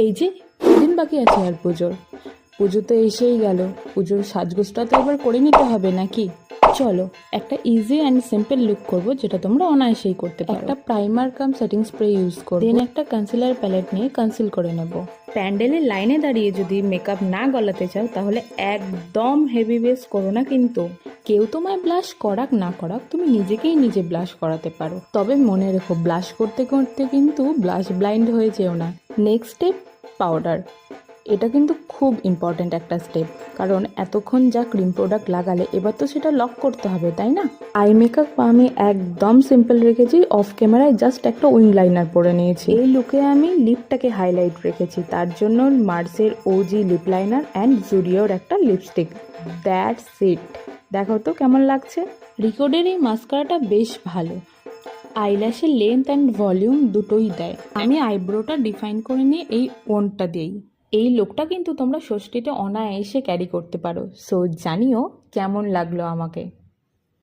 এই যে কদিন বাকি আছে আর পুজোর। পুজো তো এসেই গেল, পুজোর সাজগোজটা তো এবার করে নিতে হবে নাকি? চলো একটা ইজি অ্যান্ড সিম্পল লুক করব, যেটা তোমরা অনায়াসেই করতে পারো। একটা প্রাইমার কাম সেটিং স্প্রে ইউজ করব, দেন একটা কনসিলার প্যালেট নিয়ে কনসিল করে নেব। প্যান্ডেলের লাইনে দাঁড়িয়ে যদি মেকআপ না গলাতে চাও তাহলে একদম হেভি বেস করো না কিন্তু। কেউ তোমায় ব্লাশ করাক না করাক, তুমি নিজেকেই নিজে ব্লাশ করাতে পারো। তবে মনে রেখো, ব্লাশ করতে করতে কিন্তু ব্লাশ ব্লাইন্ড হয়ে যেও না। Next step, powder. এটা কিন্তু খুব ইম্পর্ট্যান্ট একটা স্টেপ, কারণ এতক্ষণ যা ক্রিম প্রোডাক্ট লাগালে এবার তো সেটা লক করতে হবে, তাই না? আই মেকআপ আমি একদম সিম্পল রেখেছি, অফ ক্যামেরায় জাস্ট একটা উইং লাইনার পরে নিয়েছি। এই লুকে আমি লিপটাকে হাইলাইট রেখেছি, তার জন্য মার্সের ওজি লিপ লাইনার অ্যান্ড জুডিওর একটা লিপস্টিক। That's it. দেখো তো কেমন লাগছে। রিকোডের এই মাস্কারাটা বেশ ভালো, আইল্যাশের লেন্থ অ্যান্ড ভলিউম দুটোই দেয়। আমি আইব্রোটা ডিফাইন করে নিয়ে এই ওনটা দিই। এই লুকটা কিন্তু তোমরা ষষ্ঠীতে অনায়াসে ক্যারি করতে পারো। সো জানিও কেমন লাগলো আমাকে।